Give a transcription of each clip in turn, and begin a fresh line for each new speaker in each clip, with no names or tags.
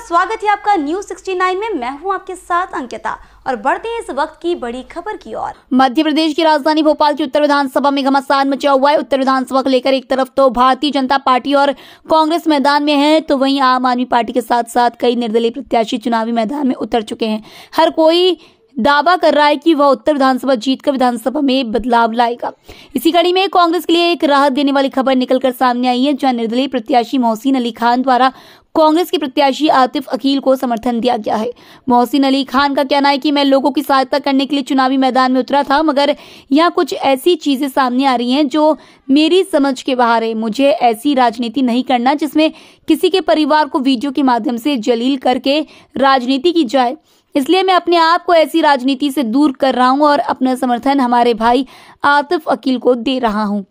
स्वागत है आपका न्यूज 69 में। मैं हूं आपके साथ अंकिता और बढ़ते हैं इस वक्त की बड़ी खबर की ओर। मध्य प्रदेश की राजधानी भोपाल की उत्तर विधानसभा में घमासान मचा हुआ है। उत्तर विधानसभा को लेकर एक तरफ तो भारतीय जनता पार्टी और कांग्रेस मैदान में है, तो वहीं आम आदमी पार्टी के साथ साथ कई निर्दलीय प्रत्याशी चुनावी मैदान में उतर चुके हैं। हर कोई दावा कर रहा है कि वह उत्तर विधानसभा जीतकर विधानसभा में बदलाव लाएगा। इसी कड़ी में कांग्रेस के लिए एक राहत देने वाली खबर निकलकर सामने आई है, जहां निर्दलीय प्रत्याशी मोहसिन अली खान द्वारा कांग्रेस के प्रत्याशी आतिफ अकील को समर्थन दिया गया है। मोहसिन अली खान का कहना है कि मैं लोगों की सहायता करने के लिए चुनावी मैदान में उतरा था, मगर यहाँ कुछ ऐसी चीजें सामने आ रही हैं जो मेरी समझ के बाहर है। मुझे ऐसी राजनीति नहीं करना जिसमें किसी के परिवार को वीडियो के माध्यम से जलील करके राजनीति की जाए, इसलिए मैं अपने आप को ऐसी राजनीति से दूर कर रहा हूं और अपना समर्थन हमारे भाई आतिफ अकील को दे रहा हूं।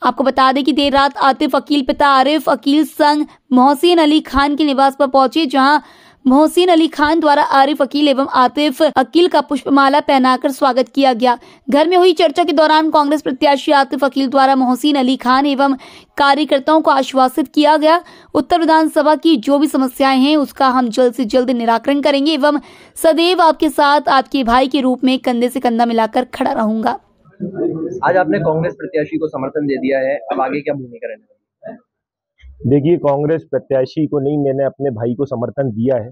आपको बता दें कि देर रात आतिफ अकील पिता आरिफ अकील संग मोहसिन अली खान के निवास पर पहुंचे, जहां मोहसिन अली खान द्वारा आरिफ अकील एवं आतिफ अकील का पुष्पमाला पहनाकर स्वागत किया गया। घर में हुई चर्चा के दौरान कांग्रेस प्रत्याशी आतिफ अकील द्वारा मोहसिन अली खान एवं कार्यकर्ताओं को आश्वासित किया गया, उत्तर विधानसभा की जो भी समस्याएं हैं उसका हम जल्द से जल्द निराकरण करेंगे एवं सदैव आपके साथ आपके भाई के रूप में कंधे से कंधा मिलाकर खड़ा रहूंगा।
आज आपने कांग्रेस प्रत्याशी को समर्थन दे दिया है, अब आगे क्या भूमिका रहने वाली है?
देखिए, कांग्रेस प्रत्याशी को नहीं, मैंने अपने भाई को समर्थन दिया है।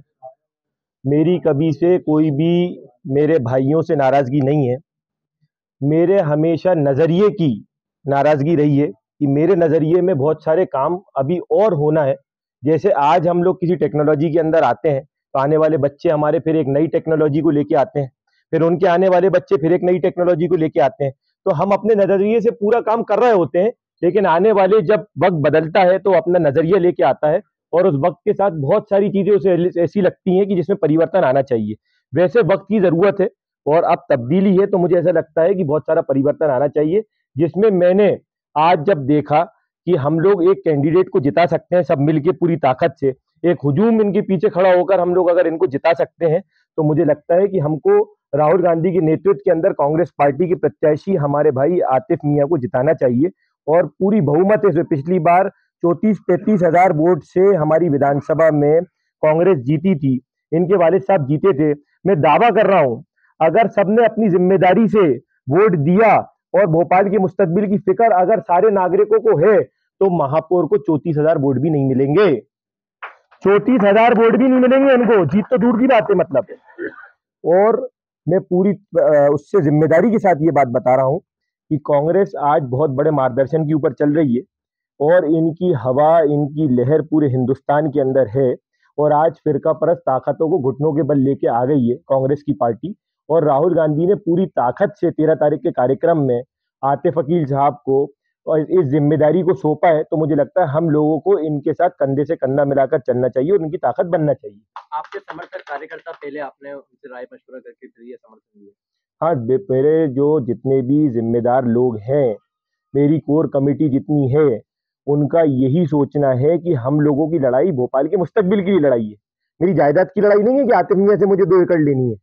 मेरी कभी से कोई भी मेरे भाइयों से नाराजगी नहीं है। मेरे हमेशा नजरिए की नाराजगी रही है कि मेरे नजरिए में बहुत सारे काम अभी और होना है। जैसे आज हम लोग किसी टेक्नोलॉजी के अंदर आते हैं तो आने वाले बच्चे हमारे फिर एक नई टेक्नोलॉजी को लेके आते हैं, फिर उनके आने वाले बच्चे फिर एक नई टेक्नोलॉजी को लेके आते हैं। तो हम अपने नजरिए से पूरा काम कर रहे होते हैं, लेकिन आने वाले जब वक्त बदलता है तो अपना नजरिया लेके आता है और उस वक्त के साथ बहुत सारी चीजें उसे ऐसी लगती हैं कि जिसमें परिवर्तन आना चाहिए। वैसे वक्त की जरूरत है और अब तब्दीली है, तो मुझे ऐसा लगता है कि बहुत सारा परिवर्तन आना चाहिए, जिसमें मैंने आज जब देखा कि हम लोग एक कैंडिडेट को जिता सकते हैं सब मिलके पूरी ताकत से, एक हुजूम इनके पीछे खड़ा होकर हम लोग अगर इनको जिता सकते हैं, तो मुझे लगता है कि हमको राहुल गांधी के नेतृत्व के अंदर कांग्रेस पार्टी के प्रत्याशी हमारे भाई आतिफ मियां को जिताना चाहिए और पूरी बहुमत से। पिछली बार 34-35 हजार वोट से हमारी विधानसभा में कांग्रेस जीती थी, इनके वालिद साहब जीते थे। मैं दावा कर रहा हूं, अगर सबने अपनी जिम्मेदारी से वोट दिया और भोपाल के मुस्तकबिल की फिक्र अगर सारे नागरिकों को है, तो महापौर को 34,000 वोट भी नहीं मिलेंगे। 34,000 वोट भी नहीं मिलेंगे उनको, जीत तो दूर की बात है मतलब। और मैं पूरी उससे जिम्मेदारी के साथ ये बात बता रहा हूं कि कांग्रेस आज बहुत बड़े मार्गदर्शन के ऊपर चल रही है और इनकी हवा, इनकी लहर पूरे हिंदुस्तान के अंदर है। और आज फिरका परस्त ताकतों को घुटनों के बल लेके आ गई है कांग्रेस की पार्टी, और राहुल गांधी ने पूरी ताकत से 13 तारीख के कार्यक्रम में आतिफ अकील साहब को और इस जिम्मेदारी को सौंपा है। तो मुझे लगता है हम लोगों को इनके साथ कंधे से कंधा मिलाकर चलना चाहिए और इनकी ताकत बनना चाहिए।
आपके समर्थक कार्यकर्ता पहले आपने उनसे राय मशवरा करके फिर ये समर्थन दिया?
हाँ, मेरे जो जितने भी जिम्मेदार लोग हैं, मेरी कोर कमेटी जितनी है, उनका यही सोचना है कि हम लोगों की लड़ाई भोपाल के मुस्तकबिल की लड़ाई है। मेरी जायदाद की लड़ाई नहीं है कि आतिफ मियां से मुझे 2 एकड़ लेनी है।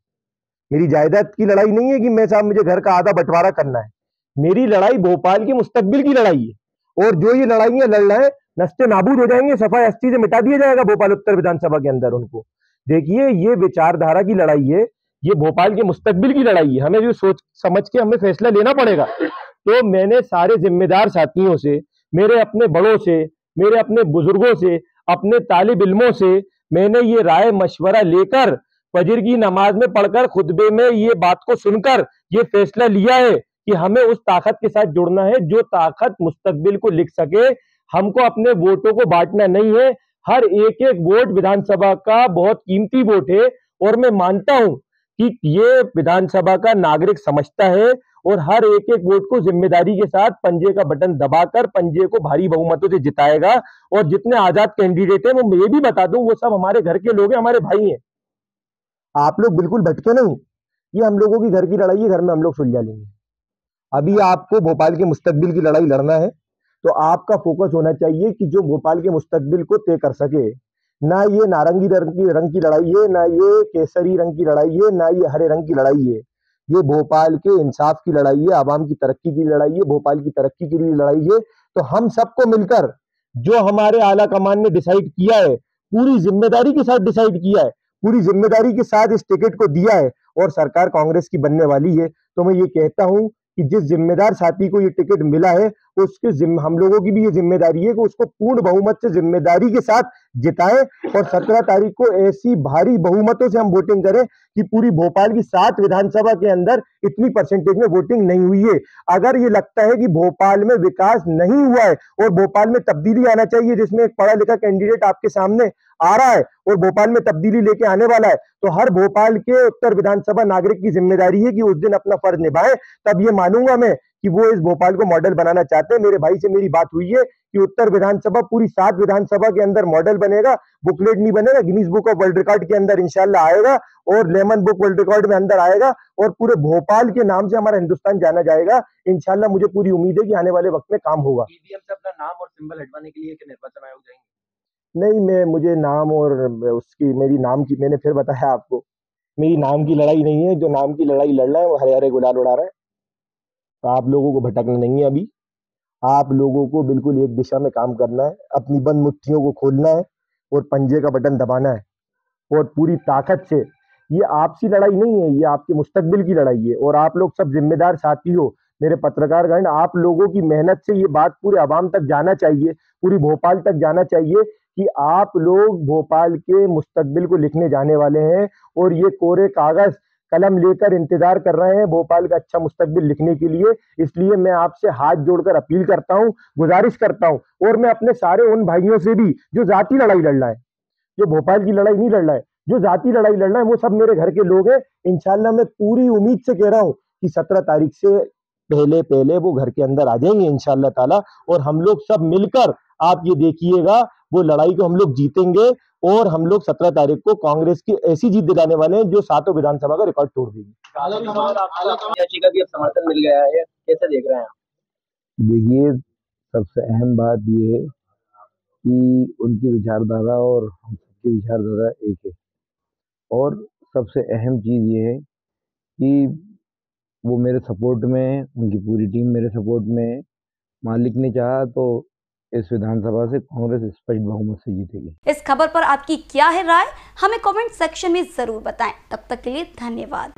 मेरी जायदाद की लड़ाई नहीं है कि मैं साहब मुझे घर का आधा बंटवारा करना है। मेरी लड़ाई भोपाल के मुस्तकबिल की लड़ाई है और जो ये लड़ाइयां लड़ रहे हैं नस्ते नाबूद हो जाएंगे, सफाई अस्थि से मिटा दिया जाएगा भोपाल उत्तर विधानसभा के अंदर उनको। देखिए, ये विचारधारा की लड़ाई है, ये भोपाल के मुस्तकबिल की लड़ाई है। हमें भी सोच समझ के हमें फैसला लेना पड़ेगा। तो मैंने सारे जिम्मेदार साथियों से, मेरे अपने बड़ों से, मेरे अपने बुजुर्गों से, अपने तालिब इल्मों से मैंने ये राय मशवरा लेकर फजर की नमाज में पढ़कर खुतबे में ये बात को सुनकर ये फैसला लिया है कि हमें उस ताकत के साथ जुड़ना है जो ताकत मुस्तकबिल को लिख सके। हमको अपने वोटों को बांटना नहीं है। हर एक एक वोट विधानसभा का बहुत कीमती वोट है और मैं मानता हूं कि ये विधानसभा का नागरिक समझता है और हर एक एक वोट को जिम्मेदारी के साथ पंजे का बटन दबाकर पंजे को भारी बहुमतों से जिताएगा। और जितने आजाद कैंडिडेट हैं, वो ये भी बता दूं, वो सब हमारे घर के लोग हैं, हमारे भाई हैं। आप लोग बिल्कुल भटके नहीं, ये हम लोगों की घर की लड़ाई है, घर में हम लोग सुलझा लेंगे। अभी आपको भोपाल के मुस्तकबिल की लड़ाई लड़ना है तो आपका फोकस होना चाहिए कि जो भोपाल के मुस्तकबिल को तय कर सके। ना ये नारंगी रंग की लड़ाई है, ना ये केसरी रंग की लड़ाई है, ना ये हरे रंग की लड़ाई है। ये भोपाल के इंसाफ की लड़ाई है, आवाम की तरक्की की लड़ाई है, भोपाल की तरक्की के लिए लड़ाई है। तो हम सबको मिलकर जो हमारे आला कमान ने डिसाइड किया है पूरी जिम्मेदारी के साथ डिसाइड किया है, पूरी जिम्मेदारी के साथ इस टिकट को दिया है और सरकार कांग्रेस की बनने वाली है। तो मैं ये कहता हूं कि जिस जिम्मेदार साथी को ये टिकट मिला है उसके हम लोगों की भी ये जिम्मेदारी है कि उसको पूर्ण बहुमत से जिम्मेदारी के साथ जिताएं और 17 तारीख को ऐसी भारी बहुमतों से हम वोटिंग करें कि पूरी भोपाल की 7 विधानसभा के अंदर इतनी परसेंटेज में वोटिंग नहीं हुई है। अगर ये लगता है कि भोपाल में विकास नहीं हुआ है और भोपाल में तब्दीली आना चाहिए, जिसमें एक पढ़ा लिखा कैंडिडेट आपके सामने आ रहा है और भोपाल में तब्दीली लेके आने वाला है, तो हर भोपाल के उत्तर विधानसभा नागरिक की जिम्मेदारी है कि उस दिन अपना फर्ज निभाए। तब ये मानूंगा मैं कि वो इस भोपाल को मॉडल बनाना चाहते हैं। मेरे भाई से मेरी बात हुई है कि उत्तर विधानसभा पूरी 7 विधानसभा के अंदर मॉडल बनेगा, बुकलेट नहीं बनेगा, Guinness book of world record के अंदर इंशाल्लाह आएगा और लेमन बुक वर्ल्ड रिकॉर्ड में अंदर आएगा और पूरे भोपाल के नाम से हमारा हिंदुस्तान जाना जाएगा। इंशाल्लाह मुझे पूरी उम्मीद है कि आने वाले वक्त में काम होगा।
ईवीएम से अपना नाम और सिंबल हटवाने के लिए कि निर्वाचन आयोग जाएंगे?
नहीं, मुझे नाम और उसकी मेरी नाम की, मैंने फिर बताया आपको, मेरी नाम की लड़ाई नहीं है। जो नाम की लड़ाई लड़ रहा है वो हरे गुलाल उड़ा रहा है। तो आप लोगों को भटकना नहीं है। अभी आप लोगों को बिल्कुल एक दिशा में काम करना है, अपनी बंद मुट्ठियों को खोलना है और पंजे का बटन दबाना है और पूरी ताकत से। ये आपसी लड़ाई नहीं है, ये आपके मुस्तकबिल की लड़ाई है और आप लोग सब जिम्मेदार साथी हो। मेरे पत्रकारगण, आप लोगों की मेहनत से ये बात पूरे अवाम तक जाना चाहिए, पूरी भोपाल तक जाना चाहिए कि आप लोग भोपाल के मुस्तकबिल को लिखने जाने वाले हैं और ये कोरे कागज कलम लेकर इंतजार कर रहे हैं भोपाल का अच्छा मुस्तकबिल लिखने के लिए। इसलिए मैं आपसे हाथ जोड़कर अपील करता हूं, गुजारिश करता हूं और मैं अपने सारे उन भाइयों से भी जो जाति लड़ाई लड़ रहा है, जो भोपाल की लड़ाई नहीं लड़ रहा है, जो जाति लड़ाई लड़ रहा है, वो सब मेरे घर के लोग हैं। इंशाल्लाह मैं पूरी उम्मीद से कह रहा हूं कि 17 तारीख से पहले वो घर के अंदर आ जाएंगे इंशाल्लाह ताला और हम लोग सब मिलकर, आप ये देखिएगा, वो लड़ाई को हम लोग जीतेंगे और हम लोग 17 तारीख को कांग्रेस की ऐसी जीत दिलाने वाले हैं जो 7 विधानसभा का रिकॉर्ड तोड़ देगी।
प्रत्याशी का भी अब समर्थन मिल गया है, कैसे देख रहे हैं आप?
देखिए, सबसे अहम बात ये है कि उनकी विचारधारा और हम सबकी विचारधारा एक है और सबसे अहम चीज़ ये है कि वो मेरे सपोर्ट में है, उनकी पूरी टीम मेरे सपोर्ट में है। मालिक ने चाहा तो इस विधानसभा से कांग्रेस स्पष्ट बहुमत से जीतेगी।
इस खबर पर आपकी क्या है राय, हमें कमेंट सेक्शन में जरूर बताएं। तब तक के लिए धन्यवाद।